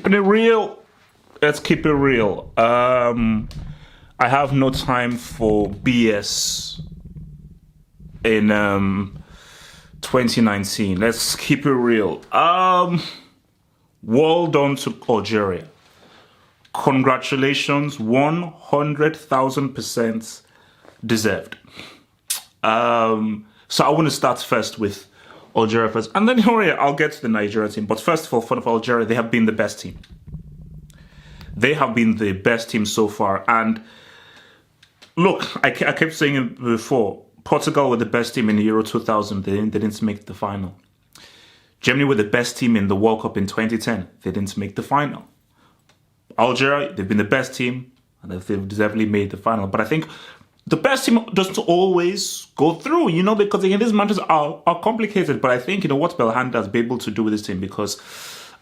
keeping it real. Let's keep it real. I have no time for BS in 2019. Let's keep it real. Well done to Algeria. Congratulations, 100,000% deserved. So I want to start first with Algeria first, and then I'll get to the Nigeria team. But first of all, for Algeria, they have been the best team. They have been the best team so far. And look, I kept saying it before, Portugal were the best team in the Euro 2000. They didn't make the final. Germany were the best team in the World Cup in 2010. They didn't make the final. Algeria, they've been the best team, and they've deservedly made the final. But I think the best team doesn't always go through, because again, these matches are complicated. But I think, what Belhanda has been able to do with this team, because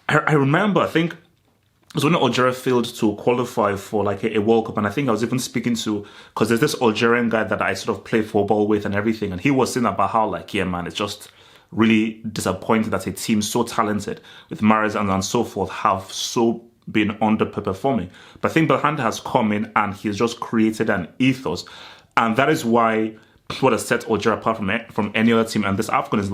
I remember, I think, it was when Algeria failed to qualify for like a World Cup, and I think I was even speaking to, because there's this Algerian guy that I sort of play football with and everything, and he was saying about how it's just really disappointing that a team so talented with Mahrez and so forth have so been underperforming. But I think Belhanda has come in and he's just created an ethos, and that is why what has set Algeria apart from any other team and this AFCON is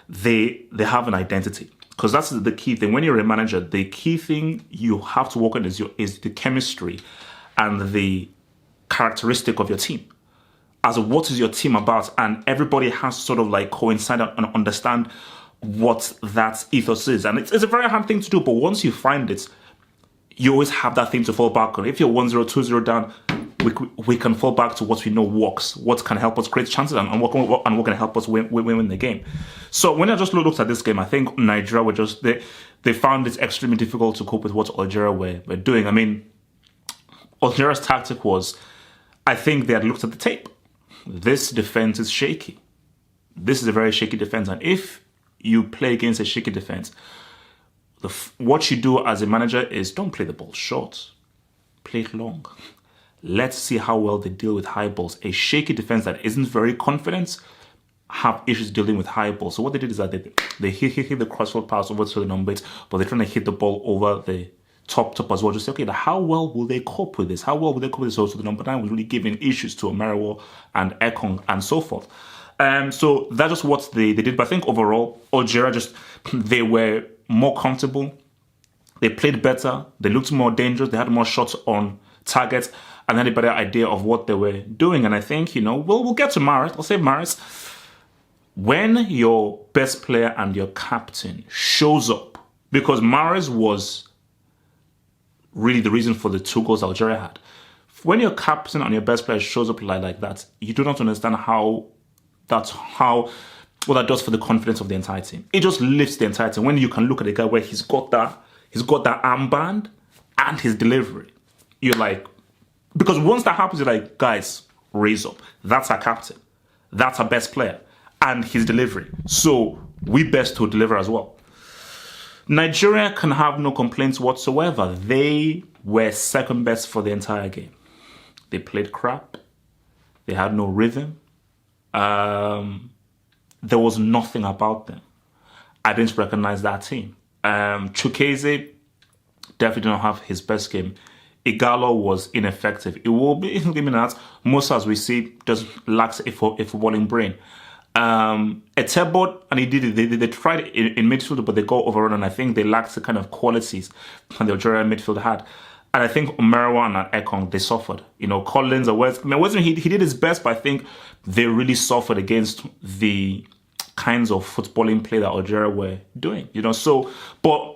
they have an identity. Because that's the key thing. When you're a manager, the key thing you have to work on is the chemistry and the characteristic of your team. As what is your team about? And everybody has to sort of coincide and understand what that ethos is. And it's a very hard thing to do, but once you find it, you always have that thing to fall back on. If you're 1-0, 2-0 down, we can fall back to what we know works, what can help us create chances, and what can help us win the game. So when I just looked at this game, I think Nigeria they found it extremely difficult to cope with what Algeria were doing. I mean, Algeria's tactic was, I think they had looked at the tape. This defense is shaky. This is a very shaky defense, and if you play against a shaky defense, what you do as a manager is don't play the ball short, play it long. Let's see how well they deal with high balls. A shaky defense that isn't very confident have issues dealing with high balls. So what they did is that they hit the crossfield pass over to the number 8, but they're trying to hit the ball over the top as well. Just say, okay, how well will they cope with this? How well will they cope with this? Also, the number 9 was really giving issues to Omerewo and AFCON and so forth. So that's just what they did. But I think overall, Algeria they were more comfortable. They played better. They looked more dangerous. They had more shots on target and had a better idea of what they were doing. And I think, we'll get to Mahrez. I'll say Mahrez. When your best player and your captain shows up, because Mahrez was really the reason for the 2 goals Algeria had. When your captain and your best player shows up like that, you do not understand what that does for the confidence of the entire team. It just lifts the entire team. When you can look at a guy where he's got that armband and his delivery, you're like, because once that happens, you're like, guys, raise up. That's our captain. That's our best player. And his delivery. So we best to deliver as well. Nigeria can have no complaints whatsoever. They were second best for the entire game. They played crap. They had no rhythm. There was nothing about them. I didn't recognize that team. Chukwueze definitely did not have his best game. Igalo was ineffective. It will be given that Musa, as we see, just lacks a footballing brain. Etebo, and he did it. They tried in midfield, but they got overrun, and I think they lacked the kind of qualities that the Algerian midfield had. And I think Omerewo and AFCON, they suffered. Collins or West. He did his best, but I think they really suffered against the kinds of footballing play that Algeria were doing. But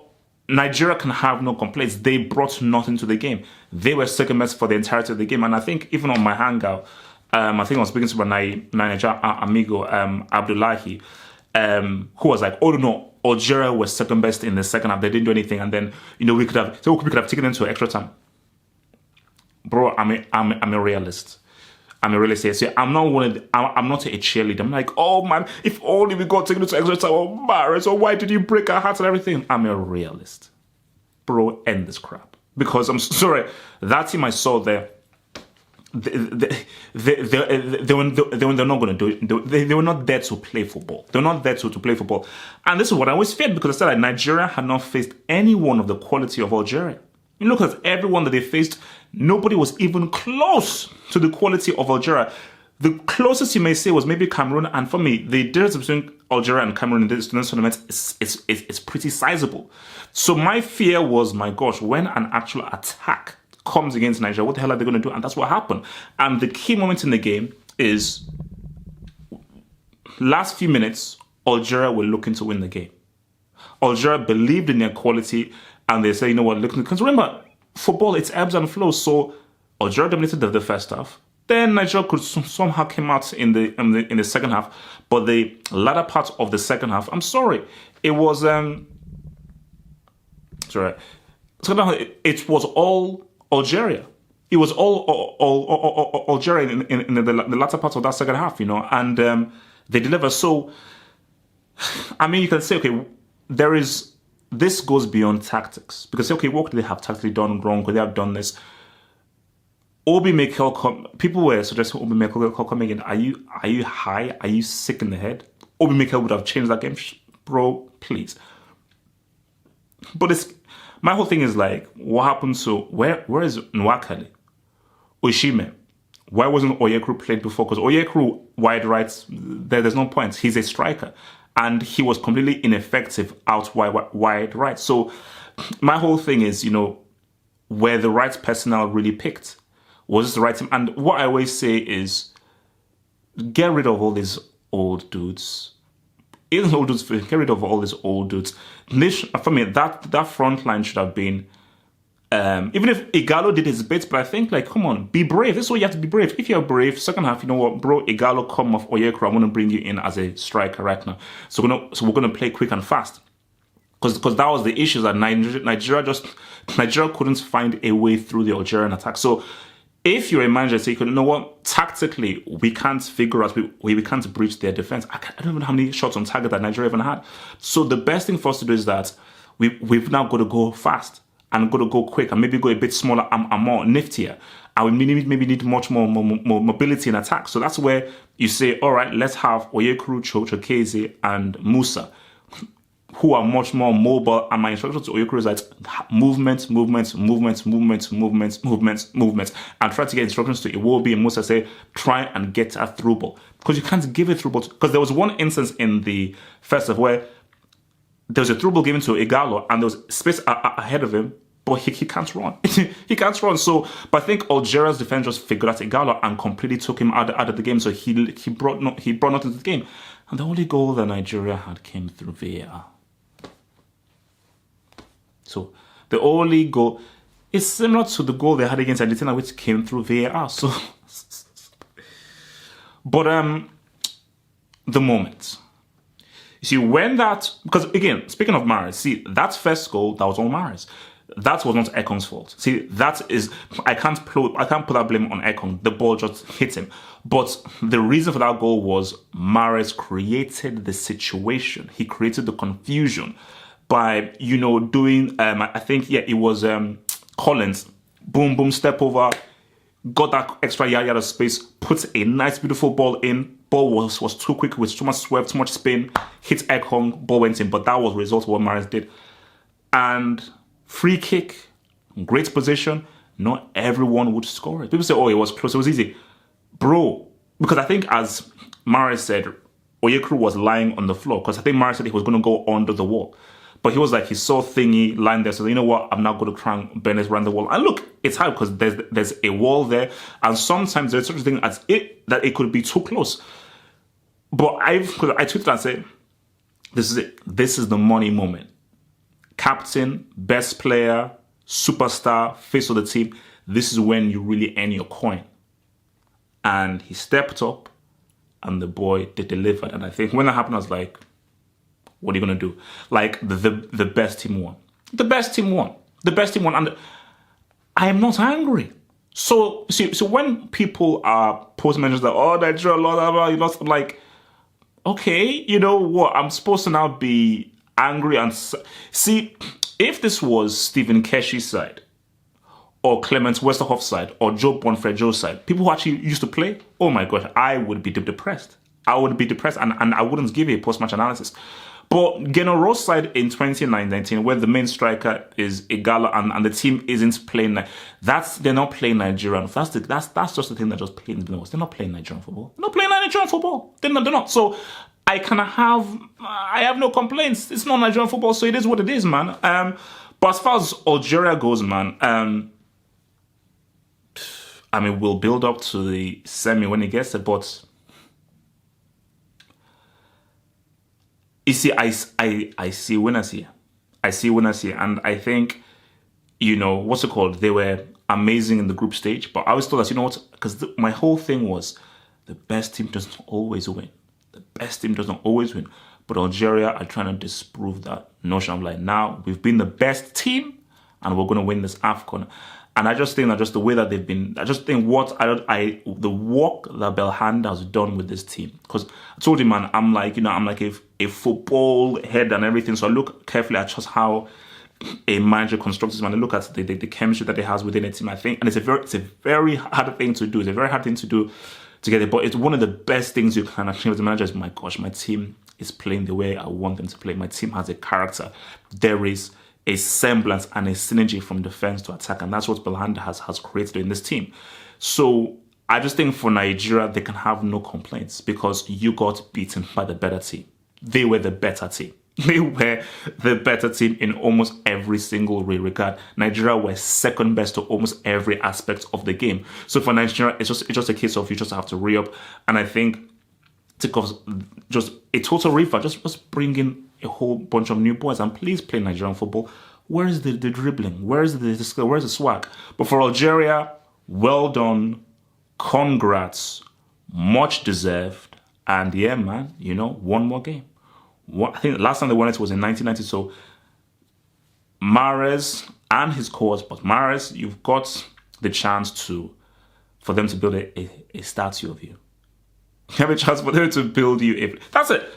Nigeria can have no complaints. They brought nothing to the game. They were second best for the entirety of the game. And I think even on my hangout, I think I was speaking to my Niger amigo, Abdullahi, who was like, oh no, Algeria was second best in the second half. They didn't do anything. And then, we could have taken them to extra time. Bro, I'm a realist. I'm a realist here. So I'm not a cheerleader. I'm like, oh man, if only we got taken to extra time. Oh, Mahrez, so why did you break our hearts and everything? I'm a realist. Bro, end this crap. Because I'm sorry, that team I saw there, they're not going to do it. They were not there to play football. They're not there to play football. And this is what I always feared, because I said that Nigeria had not faced anyone of the quality of Algeria. You look at everyone that they faced, nobody was even close to the quality of Algeria. The closest you may say was maybe Cameroon, and for me, the difference between Algeria and Cameroon in this tournament is pretty sizable. So my fear was, my gosh, when an actual attack comes against Nigeria, what the hell are they going to do? And that's what happened. And the key moment in the game is last few minutes, Algeria were looking to win the game. Algeria believed in their quality, and they say, you know what, look, because remember, football, it's ebbs and flows. So Algeria dominated the first half. Then Nigeria could somehow came out in the second half, but the latter part of the second half, I'm sorry, it was it was all Algeria. It was all Algeria in the latter part of that second half, and they deliver. So, I mean, you can say, okay, this goes beyond tactics, because okay, what could they have tactically done wrong? Could they have done this? Obi Mikel, people were suggesting Obi Mikel coming in. Are you high? Are you sick in the head? Obi Mikel would have changed that game, bro. Please. But my whole thing is like, what happened to where is Nwakali, Oshime? Why wasn't Oyekru played before? Because Oyekru wide right, there's no point. He's a striker, and he was completely ineffective out wide right. So my whole thing is, were the right personnel really picked? Was this the right team? And what I always say is, get rid of all these old dudes. Get rid of all these old dudes. For me, that front line should have been, even if Igalo did his bits, but I think, like, come on, be brave. This is why you have to be brave. If you're brave, second half, you know what, bro, Igalo, come off Oyekru, I'm going to bring you in as a striker right now. So we're going to play quick and fast. Because that was the issue, that Nigeria couldn't find a way through the Algerian attack. So if you're a manager, say, you know what, tactically, we can't figure out, we can't breach their defense. I don't even know how many shots on target that Nigeria even had. So the best thing for us to do is that we've now got to go fast and got to go quick and maybe go a bit smaller and more niftier. And we maybe need much more mobility in attack. So that's where you say, all right, let's have Oyekru, Chokeze, and Musa, who are much more mobile. And my instruction to Oyekru is that movements, and try to get instructions to Iwobi and Musa, say, try and get a through ball. Because you can't give a through ball. Because there was one instance in the first half where there was a through ball given to Igalo and there was space ahead of him, but he can't run. He can't run. So, but I think Algeria's defense just figured out Igalo and completely took him out of the game. So he brought nothing to the game. And the only goal that Nigeria had came through VAR. So the only goal is similar to the goal they had against Argentina, which came through VAR. So, but the moment, you see, when because again, speaking of Mahrez, see, that first goal, that was all Mahrez. That was not Ekon's fault. See, I can't put that blame on Ekon. The ball just hit him. But the reason for that goal was Mahrez created the situation. He created the confusion by, doing, I think, it was Collins. Boom, boom, step over, got that extra yard of space, put a nice, beautiful ball in. Ball was too quick, with too much swerve, too much spin, hit Ekong, ball went in. But that was the result of what Mahrez did. And free kick, great position, not everyone would score it. People say, oh, it was close, it was easy. Bro, because I think, as Mahrez said, Oyekru was lying on the floor, because I think Mahrez said he was going to go under the wall. But he was like, he saw Thingy lying there, so you know what, I'm not going to try and bend it around the wall. And look, it's hard because there's a wall there, and sometimes there's such a thing as that it could be too close. But I tweeted and said, this is it. This is the money moment. Captain, best player, superstar, face of the team. This is when you really earn your coin. And he stepped up, and the boy, they delivered. And I think when that happened, I was like, what are you going to do? Like, the best team won. The best team won. The best team won. And I am not angry. So when people are posting mentions that, oh, Nigeria lost, you lost, I'm like, okay, you know what? I'm supposed to now be angry and see, if this was Stephen Keshi's side, or Clement Westerhoff's side, or Joe Bonfrejo's side, people who actually used to play, oh my gosh, I would be depressed. I would be depressed, and I wouldn't give a post-match analysis. But Geno Ross' side in 2019, where the main striker is Igalo and the team isn't playing, they're not playing Nigerian. That's just the thing that just plays the most. They're not playing Nigerian football. They're not playing Nigerian football. They're not. So I have no complaints. It's not Nigerian football, so it is what it is, man. But as far as Algeria goes, man, we'll build up to the semi when it gets there, but you see, I see winners here. I see winners here. And I think, what's it called? They were amazing in the group stage. But I always thought that, because my whole thing was the best team doesn't always win. The best team doesn't always win. But Algeria are trying to disprove that notion. I'm like, now we've been the best team and we're going to win this AFCON. And I just think that just the way that they've been, I just think the work that Belhanda has done with this team. Because I told you, man, I'm like a football head and everything. So I look carefully at just how a manager constructs this, man. I look at the chemistry that he has within a team, I think. And it's a very hard thing to do. It's a very hard thing to do together. But it's one of the best things you can achieve as a manager is, my gosh, my team is playing the way I want them to play. My team has a character. There is a semblance and a synergy from defense to attack, and that's what Belhanda has created in this team. So I just think for Nigeria, they can have no complaints because you got beaten by the better team. They were the better team. They were the better team in almost every single regard. Nigeria were second best to almost every aspect of the game. So for Nigeria, it's just a case of you just have to re-up, and I think just a total refund, just bring in a whole bunch of new boys and please play Nigerian football. Where is the dribbling? Where is the skill? Where's the swag? But for Algeria, well done, congrats, much deserved, and yeah, man, one more game. I think the last time they won it was in 1990. So Mahrez and his cause, but Mahrez, you've got the chance for them to build a statue of you. You have a chance for them to build you that's it.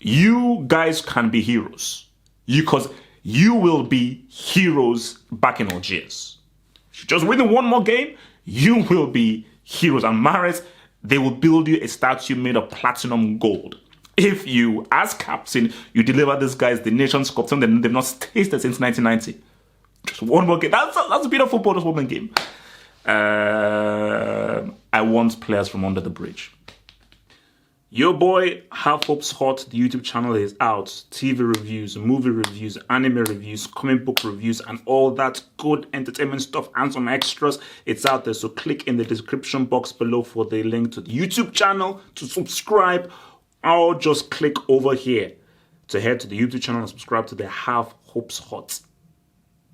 You guys can be heroes. Because you will be heroes back in Algiers. If you just win one more game, you will be heroes. And Mahrez, they will build you a statue made of platinum gold. If you, as captain, you deliver these guys the Nations Cup, something they've not tasted since 1990. Just one more game. That's a bit of football, just one more game. I want players from under the bridge. Your boy, Half Hope's Hot, the YouTube channel is out. TV reviews, movie reviews, anime reviews, comic book reviews, and all that good entertainment stuff and some extras. It's out there, so click in the description box below for the link to the YouTube channel to subscribe, or just click over here to head to the YouTube channel and subscribe to the Half Hope's Hot.